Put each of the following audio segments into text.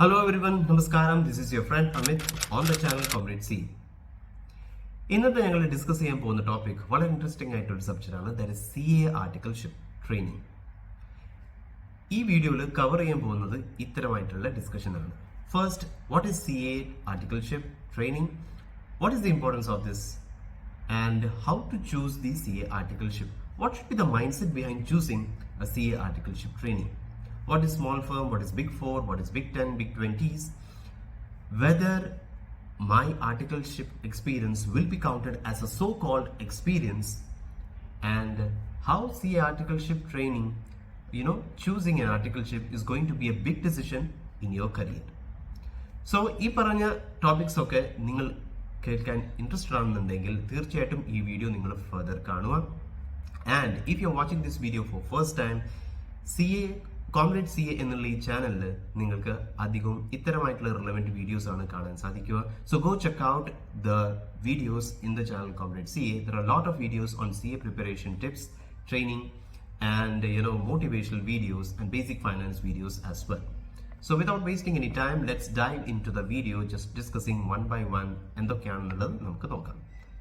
Hello everyone, Namaskaram. This is your friend Amit on the channel ComradeCA. ഇന്നത്തെ ഞങ്ങൾ discuss ചെയ്യാൻ പോകുന്ന topic വളരെ ഇൻട്രസ്റ്റിംഗ് ആയിട്ടൊരു സബ്ജക്റ്റാണ്, that is CA articleship training. ഈ വീഡിയോയിൽ കവർ ചെയ്യാൻ പോകുന്നത് ഇത്തരമായിട്ടുള്ള ഡിസ്കഷനാണ്. First, what is CA articleship training, what is the importance of this and how to choose the CA articleship, what should be the mind set behind choosing a CA articleship training. What is small firm, what is big 4, what is big 10, big 20s, whether my articleship experience will be counted as a so-called experience, and how CA articleship training, choosing an articleship is going to be a big decision in your career. So, ഈ പറഞ്ഞ topics ഒക്കെ നിങ്ങൾ കേൾക്കാൻ interested ആണെന്നുണ്ടെങ്കിൽ തീർച്ചയായിട്ടും ഈ video നിങ്ങൾ further കാണുക. And if you are watching this video for first time, ComradeCA എന്നുള്ള ഈ ചാനലിൽ നിങ്ങൾക്ക് അധികവും ഇത്തരമായിട്ടുള്ള റിലവൻറ്റ് വീഡിയോസ് ആണ് കാണാൻ സാധിക്കുക. So go check out the videos in the channel ComradeCA. There are a lot of videos on CA preparation tips, training, and motivational videos and basic finance videos as well. So without wasting any time, let's dive into the video, just discussing one by one എന്തൊക്കെയാണെന്നുള്ളത് നമുക്ക് നോക്കാം.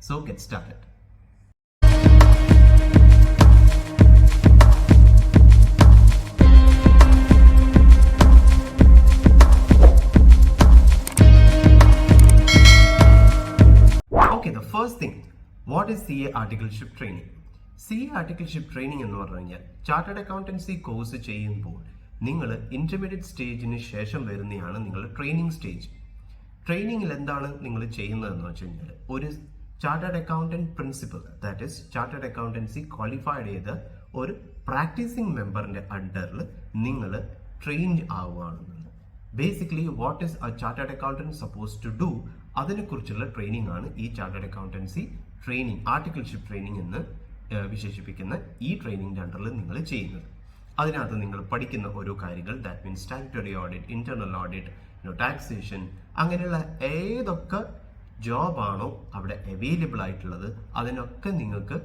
So get started. First thing, what is CA articleship training? CA articleship training എന്ന് പറഞ്ഞു കഴിഞ്ഞാൽ chartered accountancy course ചെയ്യുമ്പോൾ നിങ്ങൾ intermediate സ്റ്റേജിന് ശേഷം വരുന്നതാണ് നിങ്ങളുടെ ട്രെയിനിങ് സ്റ്റേജ്. ട്രെയിനിങ്ങിൽ എന്താണ് നിങ്ങൾ ചെയ്യുന്നതെന്ന് വെച്ച് കഴിഞ്ഞാൽ, ഒരു chartered accountant principal, that is chartered accountancy qualified ചെയ്ത ഒരു പ്രാക്ടീസിങ് മെമ്പറിന്റെ അണ്ടറിൽ നിങ്ങൾ ട്രെയിൻ ആവുകയാണെന്നുള്ളത്. Basically what is a chartered accountant suppose to do, അതിനെക്കുറിച്ചുള്ള ട്രെയിനിങ് ആണ് ഈ chartered accountancy training, articleship training എന്ന് വിശേഷിപ്പിക്കുന്ന ഈ ട്രെയിനിങ്ങിന്റെ അണ്ടറിൽ നിങ്ങൾ ചെയ്യുന്നത്. അതിനകത്ത് നിങ്ങൾ പഠിക്കുന്ന ഓരോ കാര്യങ്ങൾ, that means statutory audit, internal audit, taxation, അങ്ങനെയുള്ള ഏതൊക്കെ ജോബാണോ അവിടെ അവൈലബിൾ ആയിട്ടുള്ളത് അതിനൊക്കെ നിങ്ങൾക്ക്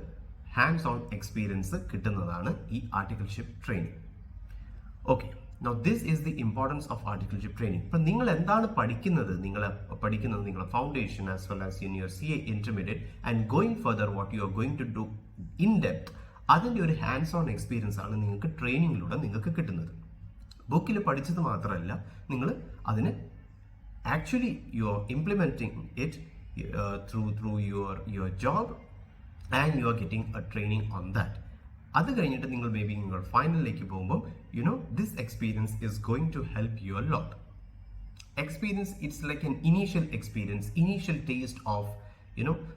ഹാൻഡ്സ് ഓൺ എക്സ്പീരിയൻസ് കിട്ടുന്നതാണ് ഈ articleship training. Okay, now this is the importance of articleship training. ഇപ്പം നിങ്ങൾ എന്താണ് പഠിക്കുന്നത്, നിങ്ങളുടെ foundation as well as in your CA intermediate and going further what you are going to do in depth, അതിൻ്റെ ഒരു hands on experience ആണ് നിങ്ങൾക്ക് ട്രെയിനിങ്ങിലൂടെ നിങ്ങൾക്ക് കിട്ടുന്നത്. ബുക്കിൽ പഠിച്ചത് മാത്രമല്ല, നിങ്ങൾ അതിന് actually you are implementing it through your job and you are getting a training on that. അത് കഴിഞ്ഞിട്ട് നിങ്ങൾ മേ ബി നിങ്ങൾ ഫൈനലിലേക്ക് പോകുമ്പോൾ this experience is going to help you a lot. Experience, it's like an initial experience, initial taste of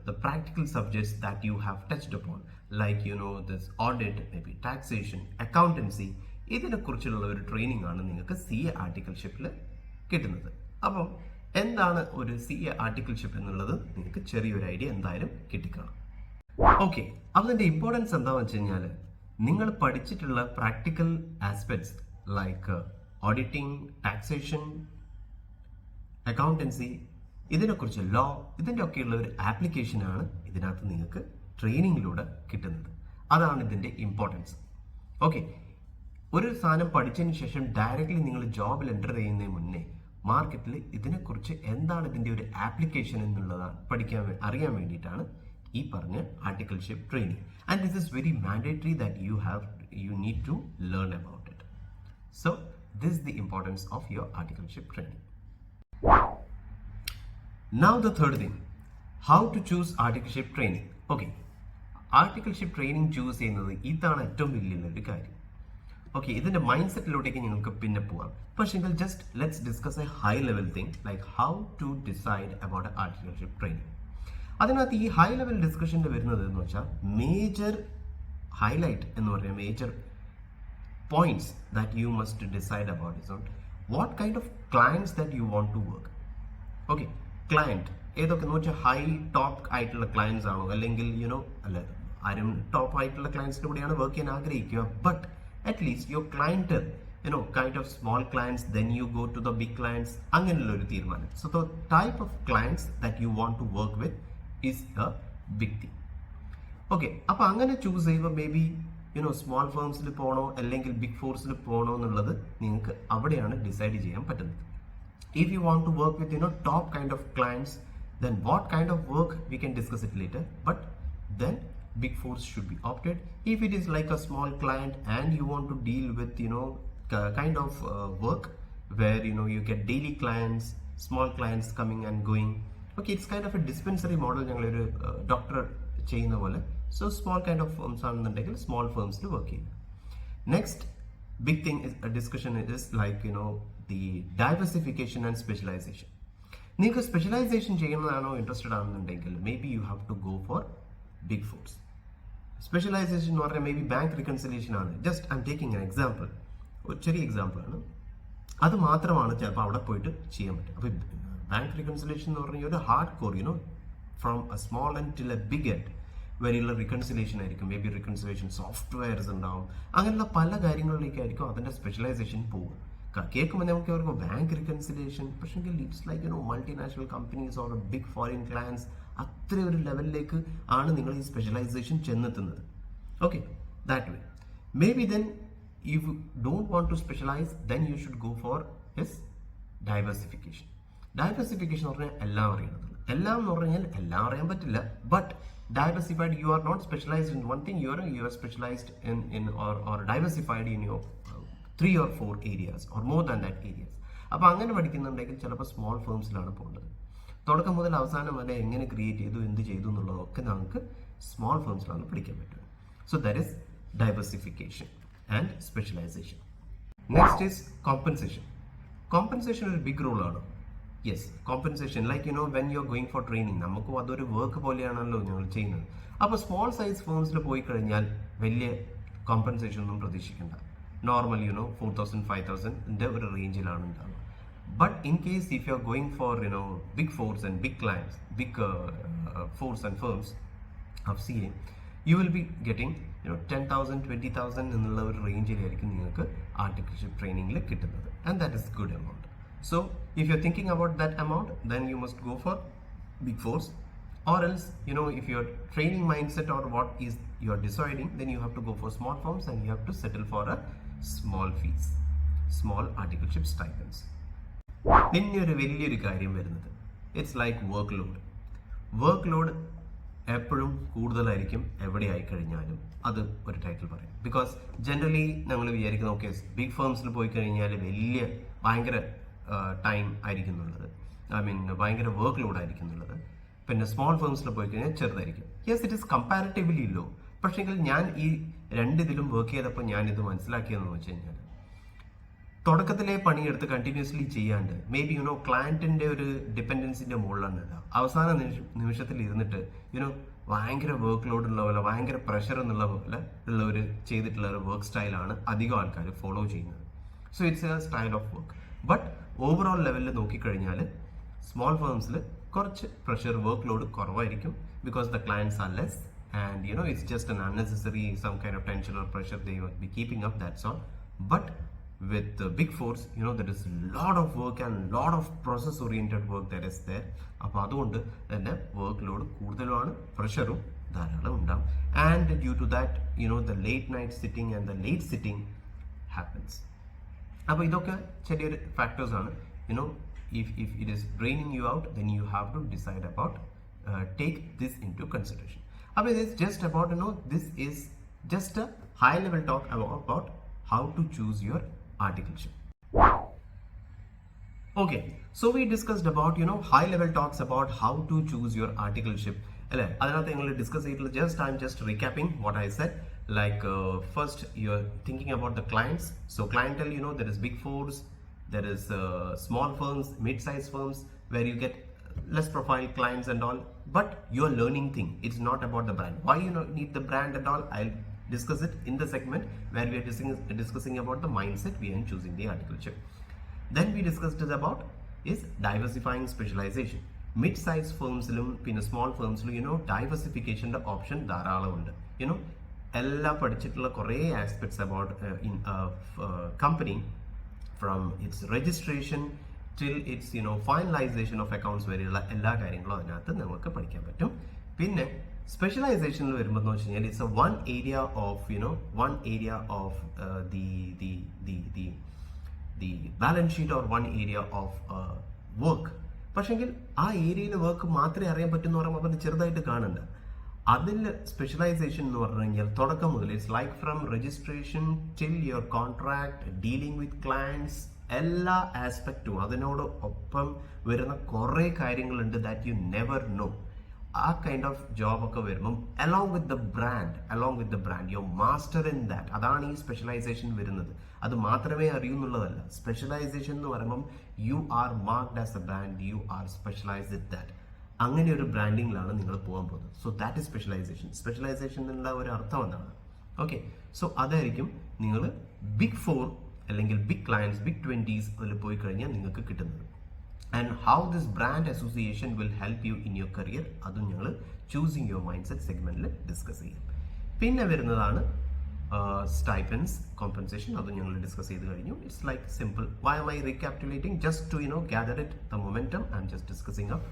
the practical subjects that you have touched upon, like this audit, maybe taxation, accountancy. ഇതിനെക്കുറിച്ചുള്ള ഒരു training ആണ് നിങ്ങൾക്ക് CA ആർട്ടിക്കിൾഷിപ്പിൽ കിട്ടുന്നത്. അപ്പം എന്താണ് ഒരു CA articleship എന്നുള്ളത് നിങ്ങൾക്ക് ചെറിയൊരു ഐഡിയ എന്തായാലും കിട്ടിക്കാണും. ഓക്കെ, അതിൻ്റെ ഇമ്പോർട്ടൻസ് എന്താണെന്ന് വെച്ച് കഴിഞ്ഞാൽ, നിങ്ങൾ പഠിച്ചിട്ടുള്ള practical aspects like auditing, taxation, accountancy, ഇതിനെക്കുറിച്ച് ലോ, ഇതിൻ്റെ ഒക്കെയുള്ള ഒരു ആപ്ലിക്കേഷനാണ് ഇതിനകത്ത് നിങ്ങൾക്ക് ട്രെയിനിങ്ങിലൂടെ കിട്ടുന്നത്. അതാണ് ഇതിൻ്റെ ഇമ്പോർട്ടൻസ്. ഓക്കെ, ഒരു സാധനം പഠിച്ചതിന് ശേഷം ഡയറക്റ്റ്ലി നിങ്ങൾ ജോബിൽ എൻ്റർ ചെയ്യുന്നതിന് മുന്നേ മാർക്കറ്റിൽ ഇതിനെക്കുറിച്ച് എന്താണ് ഇതിൻ്റെ ഒരു ആപ്ലിക്കേഷൻ എന്നുള്ളതാണ് അറിയാൻ വേണ്ടിയിട്ടാണ് ഈ പറഞ്ഞ articleship training. And this is very mandatory that you need to learn about it. So this is the importance of your articleship training. Now the third thing, how to choose articleship training. Okay, articleship training choose ചെയ്യുന്നത് ഇതാണ് ഏറ്റവും വലിയൊരു കാര്യം. Okay, ഇതിൻ്റെ mind സെറ്റിലോട്ടേക്ക് നിങ്ങൾക്ക് പിന്നെ പോകാം. പക്ഷേ just let's discuss a high level thing like how to decide about articleship training. അതിനകത്ത് ഈ ഹൈ ലെവൽ ഡിസ്കഷനിൽ വരുന്നത് എന്ന് വെച്ചാൽ മേജർ ഹൈലൈറ്റ് എന്ന് പറയുന്ന major points that you must decide about is on what kind of clients that you want to work. Okay, client ഏതൊക്കെ എന്ന് വെച്ചാൽ ഹൈ ടോപ്പ് ആയിട്ടുള്ള ക്ലയൻസ് ആണോ, അല്ലെങ്കിൽ അല്ല ആരും ടോപ്പ് ആയിട്ടുള്ള ക്ലയൻസിൻ്റെ കൂടെയാണ് വർക്ക് ചെയ്യാൻ ആഗ്രഹിക്കുക, but at least your client kind of small clients, then you go to the big clients, അങ്ങനെയുള്ള ഒരു തീരുമാനം. So the type of clients that you want to work with is a big thing. Okay, അപ്പോൾ അങ്ങനെ choose ചെയ്യുമ്പോൾ may be small ഫേംസിൽ പോകണോ അല്ലെങ്കിൽ big ഫോർസിൽ പോകണോ എന്നുള്ളത് നിങ്ങൾക്ക് അവിടെയാണ് ഡിസൈഡ് ചെയ്യാൻ പറ്റുന്നത്. If you want to work with top kind of clients, then what kind of work we can discuss it later. But then big fours should be opted. If it is like a small client and you want to deal with kind of work where you get daily clients, small clients coming and going. Okay, it's kind of a dispensary model. Doctor ചെയ്യുന്ന പോലെ. So small kind of firms ആണെന്നുണ്ടെങ്കിൽ small firms work ചെയ്യും. Next big thing is a discussion is like the diversification and specialization. നിങ്ങൾക്ക് specialization ചെയ്യുന്നതാണോ interested ആണെന്നുണ്ടെങ്കിൽ maybe you have to go for big fours. Specialization എന്ന് പറഞ്ഞാൽ maybe bank reconciliation ആണ്. Just I'm taking an example, ഒരു ചെറിയ example ആണ്. അത് മാത്രമാണ് ചിലപ്പോൾ അവിടെ പോയിട്ട് ചെയ്യാൻ പറ്റും. അപ്പോൾ ബാങ്ക് റിക്കൺസിലേഷൻ എന്ന് പറഞ്ഞാൽ ഒരു hard core from a small end till a big end വരെയുള്ള റിക്കൺസിലേഷൻ ആയിരിക്കും. മേ ബി റിക്കൺസിലേഷൻ സോഫ്റ്റ്വെയർസ് ഉണ്ടാവും. അങ്ങനെയുള്ള പല കാര്യങ്ങളിലേക്കായിരിക്കും അതിൻ്റെ സ്പെഷ്യലൈസേഷൻ പോകുക. കേൾക്കുമ്പോൾ നമുക്ക് അവർക്ക് ബാങ്ക് റിക്കൺസിലേഷൻ, പക്ഷേ it's like multinational companies or big foreign clients, അത്ര ഒരു ലെവലിലേക്ക് ആണ് നിങ്ങൾ ഈ സ്പെഷ്യലൈസേഷൻ ചെന്നെത്തുന്നത്. Okay, that way. Maybe then if you don't want to specialize, then you should go for diversification. Diversification എന്ന് പറഞ്ഞാൽ എല്ലാം അറിയണം. എല്ലാം എന്ന് പറഞ്ഞാൽ എല്ലാം അറിയാൻ പറ്റില്ല. But diversified, you are not specialized in one thing, you are specialized in or diversified in your 3 or 4 areas or more than that areas. അപ്പോൾ അങ്ങനെ പഠിക്കുന്നുണ്ടെങ്കിൽ ചിലപ്പോൾ സ്മോൾ ഫേംസിലാണ് പോകേണ്ടത്. തുടക്കം മുതൽ അവസാനം വരെ എങ്ങനെ ക്രിയേറ്റ് ചെയ്തു, എന്ത് ചെയ്തു എന്നുള്ളതൊക്കെ നമുക്ക് സ്മോൾ ഫേംസിലാണ് പഠിക്കാൻ പറ്റും. So that is diversification and specialization. Next is compensation. Compensation is a big role ആണ്. Yes, compensation, like when you are going for training, നമുക്കും അതൊരു വർക്ക് പോലെയാണല്ലോ ഞങ്ങൾ ചെയ്യുന്നത്. അപ്പോൾ സ്മോൾ സൈസ് ഫേംസിൽ പോയി കഴിഞ്ഞാൽ വലിയ കോമ്പൻസേഷൻ ഒന്നും പ്രതീക്ഷിക്കേണ്ട. നോർമലി 4,000 5,000 ഒരു റേഞ്ചിലാണ് ഉണ്ടാവുക. But in case if you are going for big fours and big clients, big fours and firms of CA, you will be getting 10,000 20,000 എന്നുള്ള ഒരു റേഞ്ചിലായിരിക്കും നിങ്ങൾക്ക് ആർട്ടിക്കിൾഷിപ്പ് ട്രെയിനിങ്ങിൽ കിട്ടുന്നത്. And that is good amount. So if you are thinking about that amount, then you must go for big fours. Or else, if your training mindset or what is you are deciding, then you have to go for small firms and you have to settle for a small fees, small articleship stipends. പിന്നെ ഒരു വലിയൊരു കാര്യം വരുന്നത്, it's like work load എപ്പോഴും കൂടുതലായിരിക്കും എവിടെ ആയി കഴിഞ്ഞാലും. അത് ഒരു ടൈറ്റിൽ പറയാം. ബിക്കോസ് ജനറലി ഞങ്ങൾ വിചാരിക്കുന്നത് ഓക്കെ ബിഗ് ഫേംസിൽ പോയി കഴിഞ്ഞാൽ ഭയങ്കര ടൈം ആയിരിക്കുന്നുള്ളത്, ഐ മീൻ ഭയങ്കര വർക്ക് ലോഡ് ആയിരിക്കുന്നുള്ളത്. പിന്നെ സ്മോൾ ഫേംസിൽ പോയി കഴിഞ്ഞാൽ ചെറുതായിരിക്കും. Yes, it is comparatively low. പക്ഷേങ്കിൽ ഞാൻ ഈ രണ്ടിതിലും വർക്ക് ചെയ്തപ്പോൾ ഞാനിത് മനസ്സിലാക്കിയതെന്ന് വെച്ച് കഴിഞ്ഞാൽ, തുടക്കത്തിലെ പണിയെടുത്ത് കണ്ടിന്യൂസ്ലി ചെയ്യാണ്ട് മേ ബി ക്ലയൻറ്റിൻ്റെ ഒരു ഡിപ്പെൻഡൻസിൻ്റെ മുകളിലാണ് ഇടുക. അവസാന നിമിഷത്തിൽ ഇരുന്നിട്ട് ഭയങ്കര വർക്ക് ലോഡ് ഉള്ള പോലെ, ഭയങ്കര പ്രഷർ എന്നുള്ള പോലെ ഉള്ള ഒരു ചെയ്തിട്ടുള്ള ഒരു വർക്ക് സ്റ്റൈലാണ് അധികം ആൾക്കാർ ഫോളോ ചെയ്യുന്നത്. So it's a style of work. But overall ലെവലിൽ നോക്കിക്കഴിഞ്ഞാൽ സ്മോൾ ഫേംസിൽ കുറച്ച് പ്രഷർ, വർക്ക് ലോഡ് കുറവായിരിക്കും. Because the clients are less and it's just an unnecessary some kind of tension or pressure they will be keeping up, that's all. But with the big fours, there is a lot of work and lot of process oriented work that is there. അപ്പോൾ അതുകൊണ്ട് തന്നെ work load കൂടുതലുമാണ്, പ്രഷറും ധാരാളം ഉണ്ടാവും. And due to that the late night sitting and the late sitting happens. അപ്പോൾ ഇതൊക്കെ ചെറിയൊരു factors ആണ്. if it is draining you out, then you have to decide about take this into consideration. അപ്പോൾ it is just about this is just a high level talk about how to choose your articleship. Okay, so we discussed about high level talks about how to choose your articleship. അല്ലേ, അതിനകത്ത് ഞങ്ങൾ discuss ചെയ്തിട്ടുള്ള I'm just recapping what I said. Like first you're thinking about the clients. So clientele, there is big fours, there is small firms, mid-sized firms where you get less profile clients and all, but you're learning thing. It's not about the brand. Why you need the brand and all, I'll discuss it in the segment where we are discussing about the mindset behind choosing the articleship. Then we discussed about is diversifying specialization. Mid-sized firmസിലും പിന്നെ small ഫേംസിലും ഡൈവേഴ്സിഫിക്കേഷൻ്റെ option ധാരാളമുണ്ട്. എല്ലാം പഠിച്ചിട്ടുള്ള കുറേ aspects about in company, from it's registration till its finalization of accounts വരെയുള്ള എല്ലാ കാര്യങ്ങളും അതിനകത്ത് നമുക്ക് പഠിക്കാൻ പറ്റും. പിന്നെ സ്പെഷ്യലൈസേഷനിൽ വരുമ്പോൾ എന്ന് വെച്ച് കഴിഞ്ഞാൽ it's one area of the balance sheet or one area of work. പക്ഷെങ്കിൽ ആ ഏരിയയിൽ വർക്ക് മാത്രമേ അറിയാൻ പറ്റുമെന്ന് പറയുമ്പോൾ അത് ചെറുതായിട്ട് കാണണ്ട. അതിൽ സ്പെഷ്യലൈസേഷൻ എന്ന് പറഞ്ഞു കഴിഞ്ഞാൽ തുടക്കം മുതൽ it's like from registration till your contract, dealing with clients, എല്ലാ ആസ്പെക്റ്റും അതിനോട് ഒപ്പം വരുന്ന കുറേ കാര്യങ്ങളുണ്ട് ദാറ്റ് യു നെവർ നോ. ആ കൈൻഡ് ഓഫ് ജോബ് ഒക്കെ വരുമ്പം along with the brand you master in that. അതാണ് ഈ സ്പെഷ്യലൈസേഷൻ വരുന്നത്. അത് മാത്രമേ അറിയൂ എന്നുള്ളതല്ല. സ്പെഷ്യലൈസേഷൻ എന്ന് പറയുമ്പം you are marked as A brand, you are specialised in that. അങ്ങനെ ഒരു ബ്രാൻഡിങ്ങിലാണ് നിങ്ങൾ പോകാൻ പോകുന്നത്. സോ ദാറ്റ് ഇസ് സ്പെഷ്യലൈസേഷൻ എന്നുള്ള ഒരു അർത്ഥം എന്താണ്? ഓക്കെ, സോ അതായിരിക്കും നിങ്ങൾ ബിഗ് 4 അല്ലെങ്കിൽ ബിഗ് ക്ലയൻസ്, ബിഗ് 20s അതിൽ പോയി കഴിഞ്ഞാൽ നിങ്ങൾക്ക് കിട്ടുന്നത്. And how this brand association will help you in your career, അതും ഞങ്ങൾ ചൂസിങ് യുവർ മൈൻഡ് സെറ്റ് സെഗ്മെന്റിൽ ഡിസ്കസ് ചെയ്യും. പിന്നെ വരുന്നതാണ് stipends, compensation, അതും ഞങ്ങൾ ഡിസ്കസ് ചെയ്ത് കഴിഞ്ഞു. It's like simple. Why am I recapitulating? Just to gather it, the momentum. I'm just discussing up.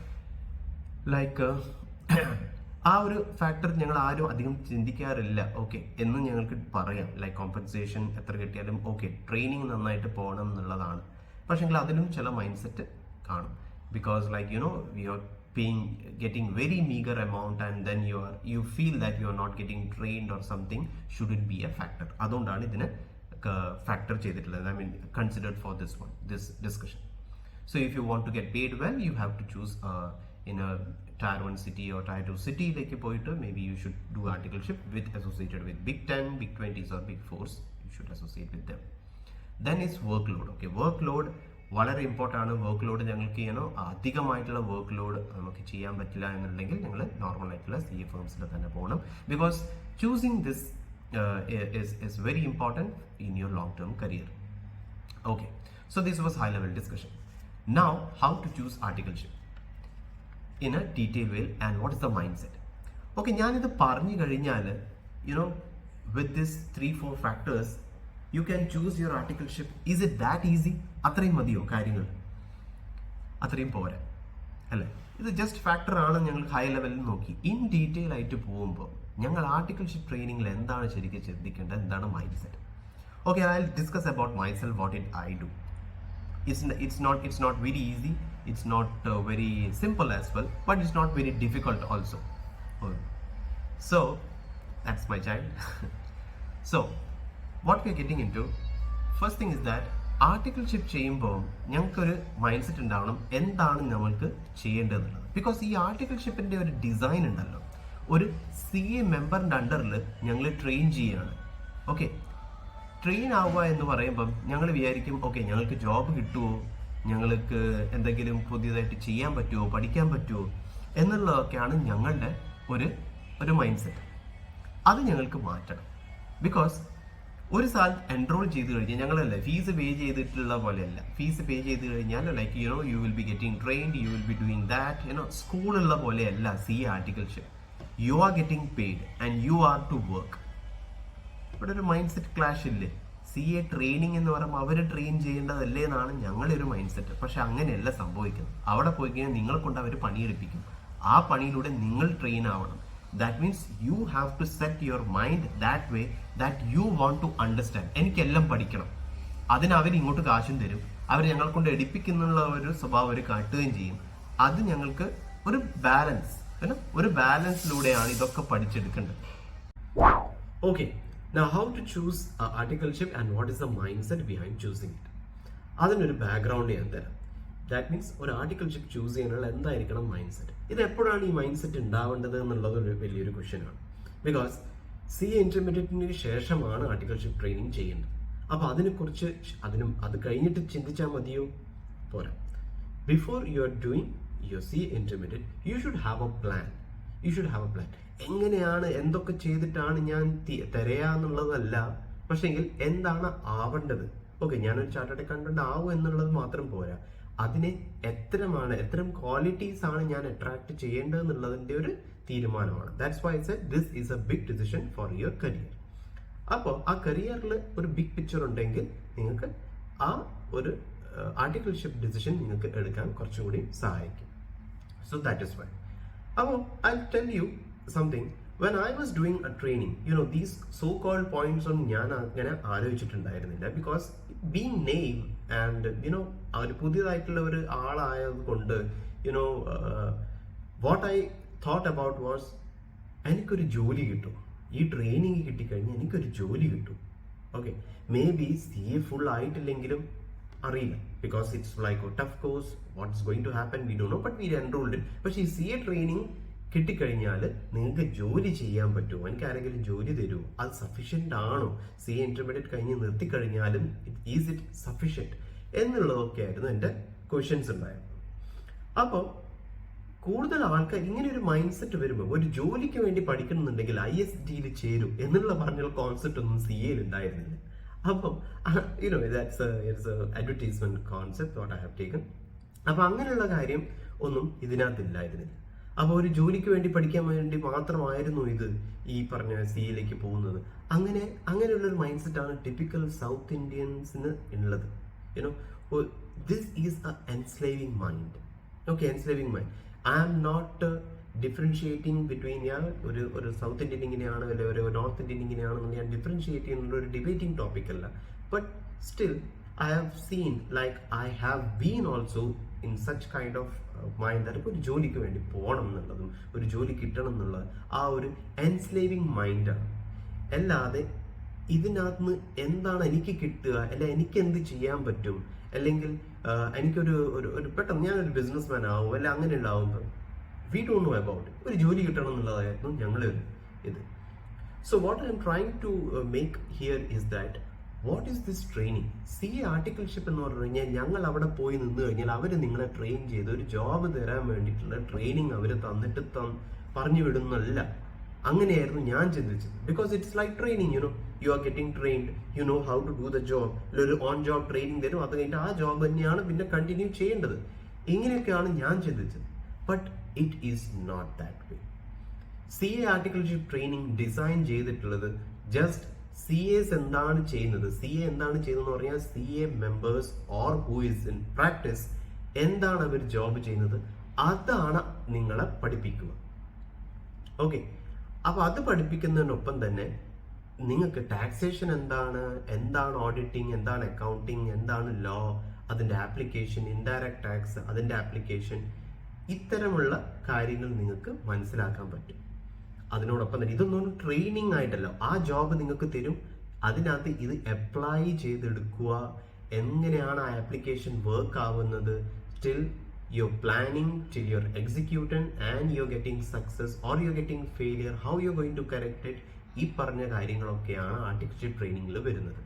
Like ആ ഒരു ഫാക്ടർ ഞങ്ങൾ ആരും അധികം ചിന്തിക്കാറില്ല. ഓക്കെ എന്ന് ഞങ്ങൾക്ക് പറയാം. ലൈക്ക് കോമ്പൻസേഷൻ എത്ര കിട്ടിയാലും ഓക്കെ, ട്രെയിനിങ് നന്നായിട്ട് പോകണം എന്നുള്ളതാണ്. പക്ഷെങ്കിൽ അതിലും ചില മൈൻഡ് സെറ്റ് കാണും. Because like you are getting very meager amount and then you feel that you are not getting trained or something. Should it be a factor? അതുകൊണ്ടാണ് ഇതിനെ ഫാക്ടർ ചെയ്തിട്ടുള്ളത്. I mean considered for this discussion. So if you want to get paid well, you have to choose in a tier 1 city or tier 2 city like poയിട്ട് maybe you should do articleship with associated with big 10, big 20s or big 4s. You should associate with them. Then is workload. Okay, workload വളരെ important ആണ്. Work load ഞങ്ങൾക്ക് അധികമായിട്ടുള്ള work load നമുക്ക് ചെയ്യാൻ പറ്റില്ല എന്നുണ്ടെങ്കിൽ ഞങ്ങൾ normal ആയിട്ടുള്ള CA ഫേംസിൽ തന്നെ പോകണം. Because choosing this is very important in your long term career. Okay, so this was high level discussion. Now how to choose articleship in a detailed way and what is the mindset. Okay, ഞാനിത് പറഞ്ഞു കഴിഞ്ഞാൽ with this 3-4 factors you can choose your articleship. Is it that easy? അത്രയും മതിയോ കാര്യങ്ങൾ? അത്രയും പോരാ അല്ലേ? ഇത് ജസ്റ്റ് ഫാക്ടർ ആണ്. ഞങ്ങൾ ഹൈ ലെവലിൽ നോക്കി. ഇൻ ഡീറ്റെയിൽ ആയിട്ട് പോകുമ്പോൾ ഞങ്ങൾ ആർട്ടിക്കിൾഷിപ്പ് ട്രെയിനിങ്ങിൽ എന്താണ് ശരിക്കും ശ്രദ്ധിക്കേണ്ടത്, എന്താണ് mind set. Okay, I discuss about myself, what it I do. It's not very easy. It's not very simple as well, but it's not very difficult also. So that's my child. So what we're getting into, first thing is that articleship ചെയ്യുമ്പോൾ ഞങ്ങൾക്കൊരു mind set ഉണ്ടാവണം എന്താണ് നമ്മൾക്ക് ചെയ്യേണ്ടതെന്നുള്ളത്. Because ഈ ആർട്ടിക്കിൾഷിപ്പിൻ്റെ ഒരു design ഉണ്ടല്ലോ, ഒരു CA മെമ്പറിൻ്റെ അണ്ടറിൽ ഞങ്ങൾ ട്രെയിൻ ചെയ്യുകയാണ്. ഓക്കെ, ട്രെയിൻ ആവുക എന്ന് പറയുമ്പം ഞങ്ങൾ വിചാരിക്കും ഓക്കെ ഞങ്ങൾക്ക് ജോബ് കിട്ടുമോ, ഞങ്ങൾക്ക് എന്തെങ്കിലും പുതിയതായിട്ട് ചെയ്യാൻ പറ്റുമോ, പഠിക്കാൻ പറ്റുമോ എന്നുള്ളതൊക്കെയാണ് ഞങ്ങളുടെ ഒരു മൈൻഡ് സെറ്റ്. അത് ഞങ്ങൾക്ക് മാറ്റണം. ബിക്കോസ് ഒരു സ്ഥലത്ത് എൻറോൾ ചെയ്ത് കഴിഞ്ഞാൽ ഞങ്ങളല്ല ഫീസ് പേ ചെയ്തിട്ടുള്ള പോലെയല്ല. ഫീസ് പേ ചെയ്ത് കഴിഞ്ഞാൽ like you will be getting trained, you will be doing that. സ്കൂളുള്ള പോലെയല്ല CA articleship. You are getting paid and you are to work. ഇവിടെ ഒരു മൈൻഡ് സെറ്റ് ക്ലാഷ് ഇല്ലേ? CA ട്രെയിനിങ് എന്ന് പറയുമ്പോൾ അവർ ട്രെയിൻ ചെയ്യേണ്ടതല്ലേ എന്നാണ് ഞങ്ങളുടെ ഒരു മൈൻഡ് സെറ്റ്. പക്ഷെ അങ്ങനെയല്ല സംഭവിക്കുന്നത്. അവിടെ പോയി കഴിഞ്ഞാൽ നിങ്ങളെ കൊണ്ട് അവർ പണിയെടുപ്പിക്കും. ആ പണിയിലൂടെ നിങ്ങൾ ട്രെയിൻ ആവണം. That means you have to set your mind that way that you want to understand. എനിക്കെല്ലാം പഠിക്കണം. അതിന് അവർ ഇങ്ങോട്ട് കാശും തരും. അവർ ഞങ്ങളെ കൊണ്ട് എടുപ്പിക്കുന്നുള്ള ഒരു സ്വഭാവം അവർ കാട്ടുകയും ചെയ്യും. അത് ഞങ്ങൾക്ക് ഒരു ബാലൻസിലൂടെയാണ് ഇതൊക്കെ പഠിച്ചെടുക്കേണ്ടത്. Okay, now how to choose articleship and what is the mindset behind choosing it. അതിനൊരു ബാക്ക്ഗ്രൗണ്ട് ഞാൻ തരാം. ദാറ്റ് മീൻസ് ഒരു ആർട്ടിക്കിൾഷിപ്പ് ചൂസ് ചെയ്യാനുള്ള എന്തായിരിക്കണം മൈൻഡ് സെറ്റ്. ഇത് എപ്പോഴാണ് ഈ മൈൻഡ് സെറ്റ് ഉണ്ടാവേണ്ടത് എന്നുള്ളത് ഒരു വലിയൊരു ക്വസ്റ്റ്യനാണ്. ബിക്കോസ് CA ഇന്റർമീഡിയറ്റിന് ശേഷമാണ് ആർട്ടിക്കിൾഷിപ്പ് ട്രെയിനിങ് ചെയ്യേണ്ടത്. അപ്പോൾ അതിനെക്കുറിച്ച് അത് കഴിഞ്ഞിട്ട് ചിന്തിച്ചാൽ മതിയോ? പോരാ. Before you are doing your CA intermediate you should have A plan. എങ്ങനെയാണ് എന്തൊക്കെ ചെയ്തിട്ടാണ് ഞാൻ തിരയാന്നുള്ളതല്ല, പക്ഷേങ്കിൽ എന്താണ് ആവേണ്ടത്. ഓക്കെ, ഞാനൊരു ചാർട്ടേഡ് അക്കൗണ്ടന്റ് ആവും എന്നുള്ളത് മാത്രം പോരാ. അതിനെ എത്രം ക്വാളിറ്റീസ് ആണ് ഞാൻ അട്രാക്ട് ചെയ്യേണ്ടതെന്നുള്ളതിന്റെ ഒരു തീരുമാനമാണ്. That's why I said this is a big decision for your career. അപ്പോൾ ആ കരിയറിൽ ഒരു ബിഗ് പിക്ചർ ഉണ്ടെങ്കിൽ നിങ്ങൾക്ക് ആ ഒരു ആർട്ടിക്കിൾഷിപ്പ് ഡിസിഷൻ നിങ്ങൾക്ക് എടുക്കാൻ കുറച്ചും കൂടി സഹായിക്കും. So that is why. അപ്പോൾ I tell you something. When I was doing a training, these so-called points on ഞാൻ അങ്ങനെ ആലോചിച്ചിട്ടുണ്ടായിരുന്നില്ല. Because being naive ആൻഡ് അവർ പുതിയതായിട്ടുള്ള ഒരു ആളായത് കൊണ്ട് what I thought about was, എനിക്കൊരു ജോലി കിട്ടും, ഈ ട്രെയിനിങ് കിട്ടിക്കഴിഞ്ഞാൽ എനിക്കൊരു ജോലി കിട്ടും. Okay, maybe CA full ആയിട്ടില്ലെങ്കിലും അറിയില്ല, because it's like a tough course, what's going to happen we don't know, but we enrolled in. പക്ഷേ ഈ CA ട്രെയിനിങ് കിട്ടിക്കഴിഞ്ഞാൽ നിങ്ങൾക്ക് ജോലി ചെയ്യാൻ പറ്റുമോ, എനിക്ക് ആരെങ്കിലും ജോലി തരുമോ, അത് സഫീഷ്യൻ്റ് ആണോ, CA ഇന്റർമീഡിയറ്റ് കഴിഞ്ഞ് നിർത്തിക്കഴിഞ്ഞാലും ഈസ് ഇറ്റ് സഫീഷ്യൻറ്റ് എന്നുള്ളതൊക്കെ ആയിരുന്നു എൻ്റെ ക്വസ്റ്റ്യൻസ് ഉണ്ടായത്. അപ്പോൾ കൂടുതൽ ആൾക്കാർ ഇങ്ങനെ ഒരു മൈൻഡ് സെറ്റ് വരുമ്പോൾ ഒരു ജോലിക്ക് വേണ്ടി പഠിക്കണമെന്നുണ്ടെങ്കിൽ ISD-യിൽ ചേരും എന്നുള്ള പറഞ്ഞുള്ള കോൺസെപ്റ്റ് ഒന്നും CA-യിൽ ഉണ്ടായിരുന്നില്ല. അപ്പം it's advertisement concept what I have taken. അപ്പം അങ്ങനെയുള്ള കാര്യം ഒന്നും ഇതിനകത്തില്ലായിരുന്നില്ല. അപ്പോൾ ഒരു ജോലിക്ക് വേണ്ടി പഠിക്കാൻ വേണ്ടി മാത്രമായിരുന്നു ഇത് ഈ പറഞ്ഞ CA-യിലേക്ക് പോകുന്നത്. അങ്ങനെയുള്ളൊരു മൈൻഡ് സെറ്റാണ് ടിപ്പിക്കൽ സൗത്ത് ഇന്ത്യൻസിന് ഉള്ളത്. This is a enslaving mind. Okay, enslaving mind. I am not differentiating between ഒരു സൗത്ത് ഇന്ത്യൻ ഇങ്ങനെയാണ് അല്ലെങ്കിൽ ഒരു നോർത്ത് ഇന്ത്യൻ ഇങ്ങനെയാണെന്ന് ഞാൻ ഡിഫറൻഷിയേറ്റ് ചെയ്യുന്ന ഒരു ഡിബേറ്റിംഗ് ടോപ്പിക് അല്ല. But still I have seen like I have been also in such kind of mind that ഒരു ജോലിക്ക് വേണ്ടി പോകണം എന്നുള്ളതും ഒരു ജോലി കിട്ടണം എന്നുള്ളത് ആ ഒരു എൻസ്ലേവിംഗ് മൈൻഡാണ്. അല്ലാതെ ഇതിനകത്ത് എന്താണ് എനിക്ക് കിട്ടുക, അല്ല എനിക്ക് എന്ത് ചെയ്യാൻ പറ്റും, അല്ലെങ്കിൽ എനിക്കൊരു പെട്ടെന്ന് ഞാനൊരു ബിസിനസ് മാൻ ആവും അല്ല അങ്ങനെ ഉണ്ടാവുമ്പോൾ വി ഡോണ്ട് നോ അബൌട്ട് ഒരു ജോലി കിട്ടണം എന്നുള്ളതായിരുന്നു ഞങ്ങൾ ഇത്. So what I'm trying to make here is that what is this training. CA articleship എന്ന് പറഞ്ഞു കഴിഞ്ഞാൽ ഞങ്ങൾ അവിടെ പോയി നിന്ന് കഴിഞ്ഞാൽ അവർ നിങ്ങളെ ട്രെയിൻ ചെയ്ത് ഒരു ജോബ് തരാൻ വേണ്ടിയിട്ടുള്ള ട്രെയിനിങ് അവർ തന്നിട്ട് പറഞ്ഞു വിടുന്നല്ല. അങ്ങനെയായിരുന്നു ഞാൻ ചിന്തിച്ചത്. Because it's like training, you are getting trained, you know how to do the job. ഒരു ഓൺ ജോബ് ട്രെയിനിങ് തരും, അത് കഴിഞ്ഞിട്ട് ആ ജോബ് തന്നെയാണ് പിന്നെ കണ്ടിന്യൂ ചെയ്യേണ്ടത്. ഇങ്ങനെയൊക്കെയാണ് ഞാൻ ചിന്തിച്ചത്. But it is not that way. CA articleship training design ചെയ്തിട്ടുള്ളത് ജസ്റ്റ് CAs എന്താണ് ചെയ്യുന്നത്, CA എന്താണ് ചെയ്യുന്നതെന്ന് പറഞ്ഞാൽ CA members or who is in practice എന്താണ് അവർ ജോബ് ചെയ്യുന്നത് അതാണ് നിങ്ങളെ പഠിപ്പിക്കുക. ഓക്കെ, അപ്പൊ അത് പഠിപ്പിക്കുന്നതിനൊപ്പം തന്നെ നിങ്ങൾക്ക് ടാക്സേഷൻ എന്താണ് ഓഡിറ്റിംഗ്, എന്താണ് അക്കൗണ്ടിങ്, എന്താണ് ലോ, അതിന്റെ ആപ്ലിക്കേഷൻ, ഇൻഡയറക്റ്റ് ടാക്സ്, അതിന്റെ ആപ്ലിക്കേഷൻ, ഇത്തരമുള്ള കാര്യങ്ങൾ നിങ്ങൾക്ക് മനസ്സിലാക്കാൻ പറ്റും. അതിനോടൊപ്പം തന്നെ ഇതൊന്നും ട്രെയിനിങ് ആയിട്ടല്ല, ആ ജോബ് നിങ്ങൾക്ക് തരും, അതിനകത്ത് ഇത് അപ്ലൈ ചെയ്തെടുക്കുക, എങ്ങനെയാണ് ആ ആപ്ലിക്കേഷൻ വർക്ക് ആവുന്നത്, till you're planning, till you're executing and you're getting success or you're getting failure, how you're going to correct it. ഈ പറഞ്ഞ കാര്യങ്ങളൊക്കെയാണ് ആർട്ടിക്കിൾഷിപ്പ് ട്രെയിനിങ്ങിൽ വരുന്നത്.